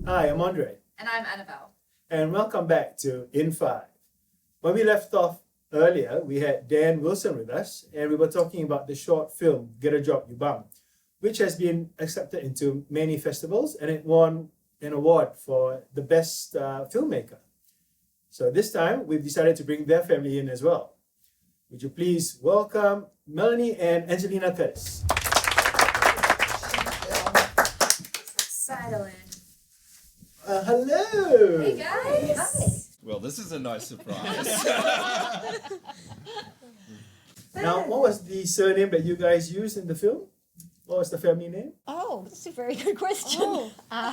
Hi, I'm Andre. And I'm Annabelle. And welcome back to In 5. When we left off earlier, we had Dan Wilson with us, and we were talking about the short film, Get a Job, You Bum, which has been accepted into many festivals, and it won an award for the best filmmaker. So this time, we've decided to bring their family in as well. Would you please welcome Melanie and Angelina Curtis. Settle in. Hello! Hey guys! Well, this is a nice surprise. Now, what was the surname that you guys used in the film? What was the family name? Oh, that's a very good question. And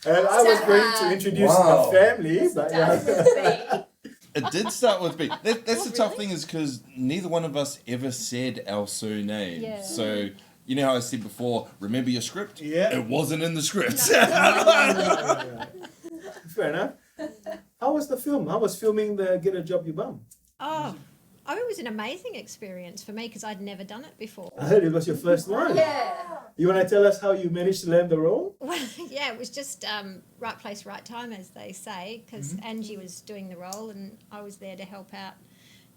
I was going to introduce the family, but It did start with B. That's the tough thing is because neither one of us ever said our surname. Yeah. So, you know how I said before, remember your script? Yeah. It wasn't in the script. Fair enough. How was the film? How was filming the Get a Job, You Bum? Oh, it was an amazing experience for me because I'd never done it before. I heard it was your first one. Yeah. You want to tell us how you managed to land the role? Well, yeah, it was just right place, right time, as they say, because Angie was doing the role and I was there to help out,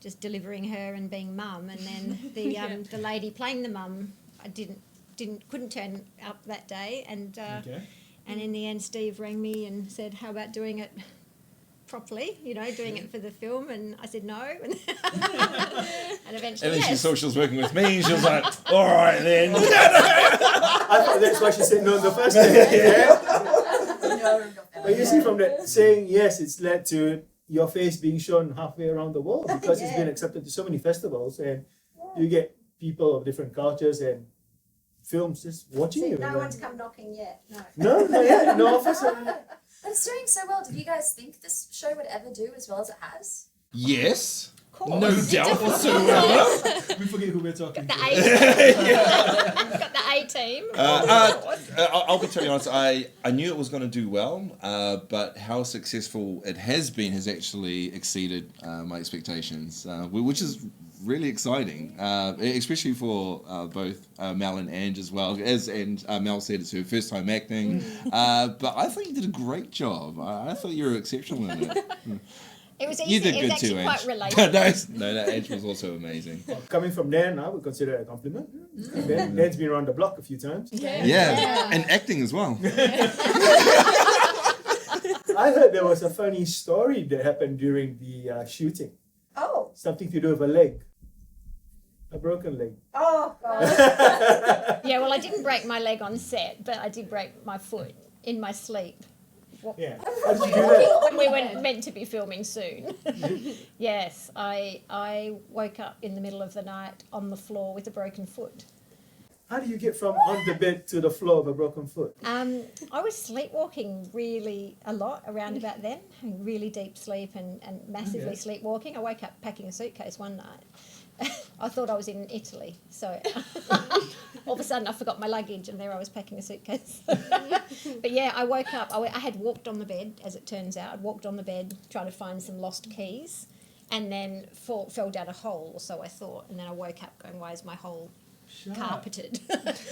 just delivering her and being mum. And then the lady playing the mum, I couldn't turn up that day, and in the end, Steve rang me and said, "How about doing it properly? You know, doing it for the film?" And I said no, and eventually And then she yes. saw she was working with me, and she was like, all right then. I thought that's why she said no in the first place. No, But you see, from that saying yes, it's led to your face being shown halfway around the world because it's been accepted to so many festivals, and you get people of different cultures and films just watching you. No one's come knocking yet. No. No, not yet. No offers. But it's doing so well. Did you guys think this show would ever do as well as it has? Yes. Course. No doubt whatsoever. We forget who we're talking The to. Got the A team. I'll be totally honest. I knew it was going to do well, but how successful it has been has actually exceeded my expectations, which is really exciting, especially for both Mel and Ange as well. And Mel said, it's her first time acting, but I thought you did a great job. I thought you were exceptional in it. It was You easy. did It was good actually too, quite Ange. relatable. No, Ange was also amazing. Coming from Dan, I would consider it a compliment. Dan's been around the block a few times. Yeah, and acting as well. I heard there was a funny story that happened during the shooting. Oh. Something to do with a leg. A broken leg. Oh, God. Yeah, well, I didn't break my leg on set, but I did break my foot in my sleep. Yeah. How did you do that? When we were meant to be filming soon. Yes, I woke up in the middle of the night on the floor with a broken foot. How do you get from on the bed to the floor of a broken foot? I was sleepwalking really a lot around about then, having really deep sleep and massively sleepwalking. I woke up packing a suitcase one night. I thought I was in Italy, so all of a sudden I forgot my luggage and there I was packing a suitcase. But yeah, I woke up, I had walked on the bed, as it turns out. I'd walked on the bed trying to find some lost keys and then fell down a hole, or so I thought, and then I woke up going, why is my hole carpeted?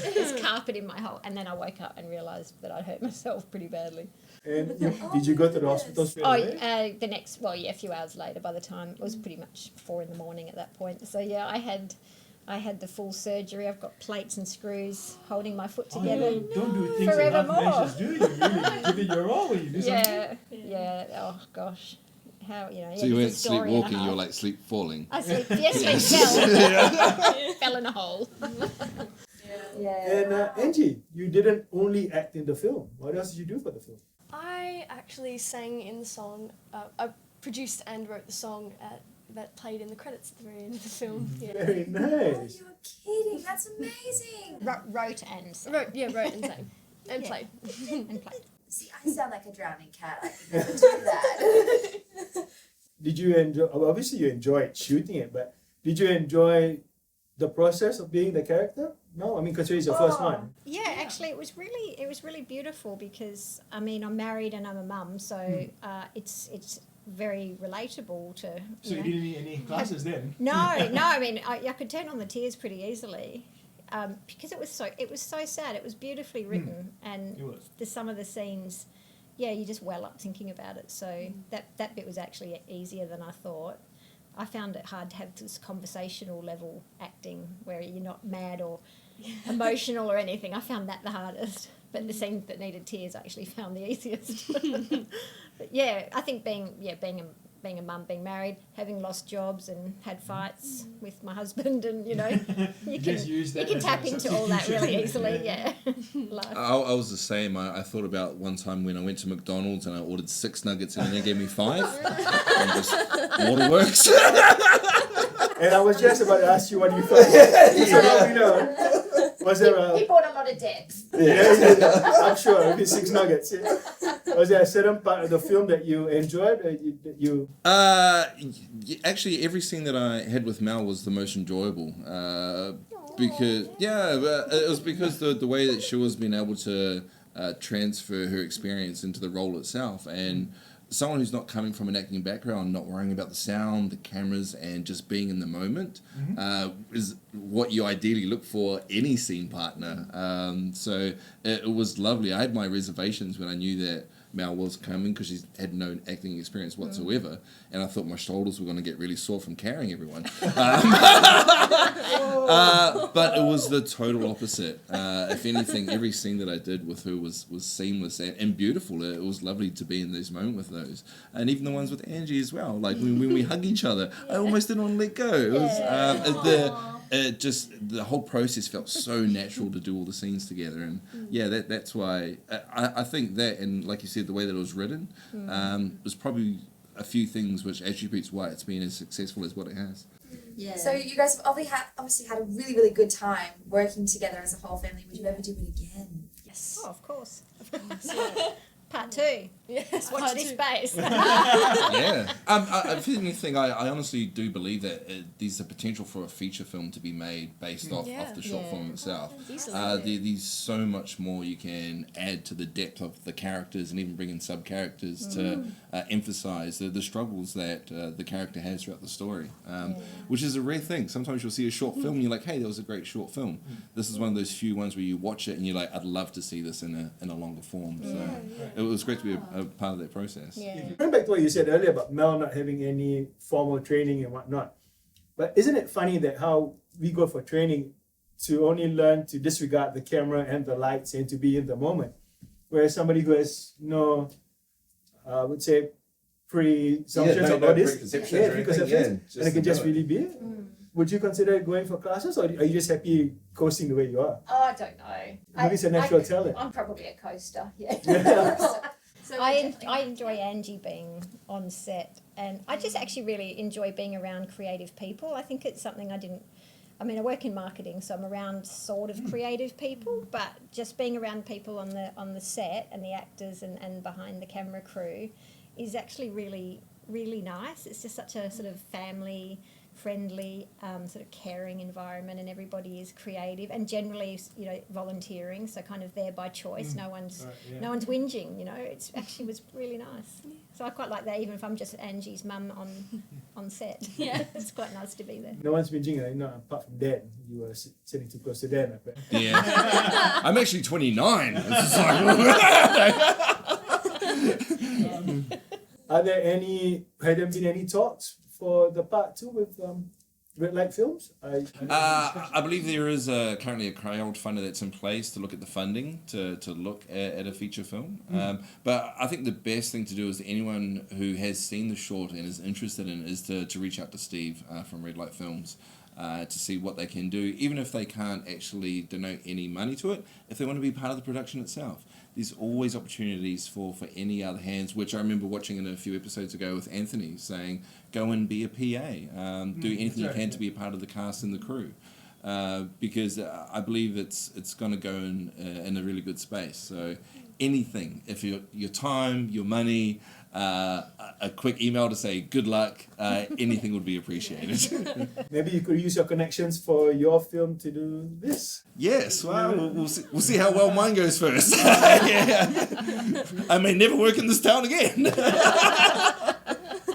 There's carpet in my hole. And then I woke up and realised that I'd hurt myself pretty badly. And did you go to the hospital straight away? A few hours later, by the time it was pretty much 4 a.m. at that point. So yeah, I had the full surgery. I've got plates and screws holding my foot together. You don't do things Forevermore. in half measures, do you? Really give it your all when you do something. Yeah. Oh gosh, how So you weren't sleepwalking, you were like sleep falling. I sleep fell in a hole. And Angie, you didn't only act in the film. What else did you do for the film? I actually sang in the song. I produced and wrote the song that played in the credits at the very end of the film. Yeah. Very nice. You're kidding. That's amazing. Wrote and sang. Wrote and sang. And played. And played. See, I sound like a drowning cat. I could never do that. Did you enjoy? Obviously, you enjoyed shooting it, but did you enjoy the process of being the character? No, I mean, considering it's your first one. Yeah, actually, it was really beautiful because I mean, I'm married and I'm a mum, so it's very relatable to. So you didn't need any classes then? No. I mean, I could turn on the tears pretty easily. because it was so sad. It was beautifully written, and It was. some of the scenes, yeah, you just well up thinking about it. So that bit was actually easier than I thought. I found it hard to have this conversational level acting where you're not mad or emotional or anything. I found that the hardest. But the scenes that needed tears I actually found the easiest. But yeah, I think being a mum, being married, having lost jobs and had fights with my husband, and you can tap into all that really easily. Yeah. Life. I was the same. I thought about one time when I went to McDonald's and I ordered 6 nuggets and they gave me 5. And just waterworks. And I was just about to ask you what you thought. So now we know. Was there He bought a lot of depth. yeah, I'm sure, maybe 6 nuggets. Yeah. Was there a certain part of the film that you enjoyed? Or you Actually, every scene that I had with Mel was the most enjoyable. Because it was because the way that she was being able to transfer her experience into the role itself, and someone who's not coming from an acting background, not worrying about the sound, the cameras, and just being in the moment is what you ideally look for any scene partner. So it was lovely. I had my reservations when I knew that Mel was coming because she had no acting experience whatsoever, and I thought my shoulders were going to get really sore from carrying everyone. But it was the total opposite. If anything, every scene that I did with her was seamless and beautiful. It was lovely to be in this moment with those, and even the ones with Angie as well. Like when we hug each other, I almost didn't want to let go. It was the whole process felt so natural to do all the scenes together, and that's why I think that, and like you said, the way that it was written was probably a few things which attributes why it's been as successful as what it has. Yeah. So you guys have obviously had a really, really good time working together as a whole family. Would you ever do it again? Yes. Oh, of course. Yeah. Part 2. Yes. Watch this space. Yeah. If anything, I honestly do believe that there's a potential for a feature film to be made based off the short film itself. There's so much more you can add to the depth of the characters, and even bring in sub-characters to emphasize the struggles that the character has throughout the story, which is a rare thing. Sometimes you'll see a short film and you're like, hey, that was a great short film. This is one of those few ones where you watch it and you're like, I'd love to see this in a longer form. So it was great to be a part of that process. Yeah. going back to what you said earlier about Mel not having any formal training and whatnot. But isn't it funny that how we go for training to only learn to disregard the camera and the lights and to be in the moment, whereas somebody who has no, I would say, presumptions about this, preconceptions, and it can just really be it. Would you consider going for classes, or are you just happy coasting the way you are? Oh, I don't know. Maybe it's a natural talent. I'm probably a coaster. Yeah. So I enjoy Angie being on set, and I just actually really enjoy being around creative people. I think it's something I work in marketing, so I'm around sort of creative people, but just being around people on the set and the actors and behind the camera crew is actually really, really nice. It's just such a sort of family friendly, sort of caring environment, and everybody is creative and generally, volunteering. So kind of there by choice. No one's whinging. It's actually was really nice. So I quite like that, even if I'm just Angie's mum on set. Yeah, it's quite nice to be there. No one's whinging, apart from Dan. You were sitting too close to Dan, I bet. Yeah, I'm actually 29. It's just like, Had there been any talks for the part 2 with RedLight Films? I believe there is currently a crowdfunder that's in place to look at the funding to look at a feature film. But I think the best thing to do is anyone who has seen the short and is interested in it is to reach out to Steve from RedLight Films to see what they can do, even if they can't actually donate any money to it, if they want to be part of the production itself. There's always opportunities for any other hands, which I remember watching in a few episodes ago with Anthony saying, go and be a PA, do anything you can to be a part of the cast and the crew. Because I believe it's going to go in a really good space. So anything, if your time, your money, a quick email to say good luck, anything would be appreciated. Maybe you could use your connections for your film to do this. Yes, well, we'll see how well mine goes first. Yeah. I may never work in this town again.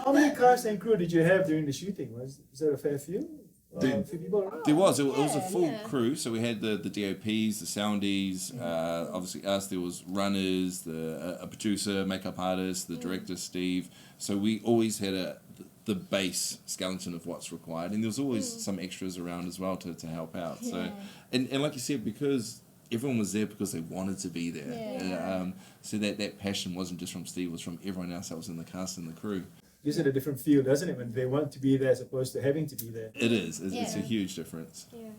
How many cast and crew did you have during the shooting? Was there a fair few? A few people around? There was. It was a Yeah, full yeah. crew. So we had the DOPs, the soundies, obviously us. There was runners, a producer, makeup artist, the director Steve. So we always had the base skeleton of what's required, and there was always some extras around as well to help out. So Yeah. and like you said, because everyone was there because they wanted to be there. Yeah. So that passion wasn't just from Steve; it was from everyone else that was in the cast and the crew. Gives it a different feel, doesn't it, when they want to be there as opposed to having to be there? It is. It's a Yeah. huge difference. Yeah.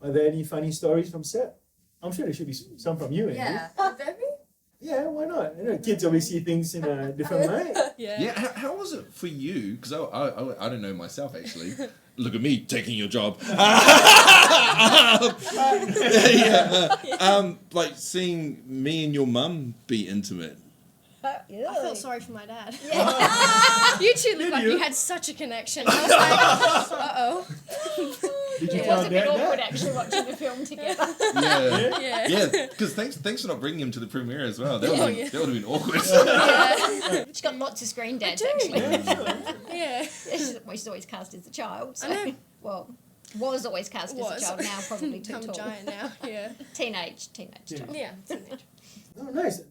Are there any funny stories from set? I'm sure there should be some from you, Andy. Yeah. Baby? Yeah, why not? You know, kids always see things in a different light. Yeah. Yeah, how was it for you? Because I don't know myself actually. Look at me taking your job. Like seeing me and your mum be intimate. I felt sorry for my dad. Yeah. You two look Did like you? you had such a connection. I was like, uh-oh. Did you It tell was a bit Dad awkward that? actually watching the film together. Yeah. Yeah. Yeah, because thanks for not bringing him to the premiere as well. That would Oh, have yeah. been awkward. She's got lots of screen dads I do. actually. Yeah. She's always cast as a child. So, I know. well, was always cast as a child. Now probably too I'm tall. giant now. Yeah. Teenage child. Yeah. Teenage. Oh, nice.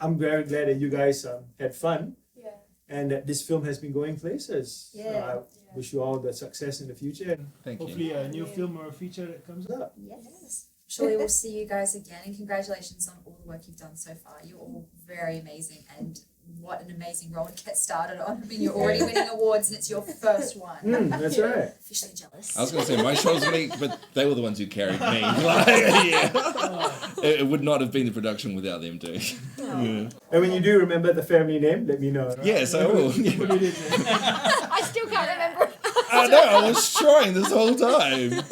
I'm very glad that you guys had fun Yeah. and that this film has been going places. Yeah. I wish you all the success in the future and Thank you. hopefully a new film or a feature that comes up. Yes. Surely we'll see you guys again, and congratulations on all the work you've done so far. You're all very amazing, and what an amazing role to get started on. I mean, you're already winning awards, and it's your first one. That's right. Officially jealous. I was going to say my shoulders were weak, but they were the ones who carried me. Like, yeah. It would not have been the production without them too. Yeah. And when you do remember the family name, let me know. Right? Yes, I will. Put it in there. I still can't remember. I know, I was trying this whole time.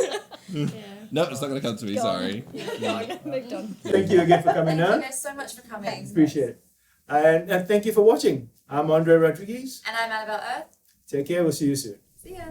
Yeah. No, it's not going to come to me, sorry. Moved on. Thank you again for coming Thank you on. guys so much for coming. Appreciate it. And thank you for watching. I'm Andre Rodriguez. And I'm Annabelle Earth. Take care. We'll see you soon. See ya.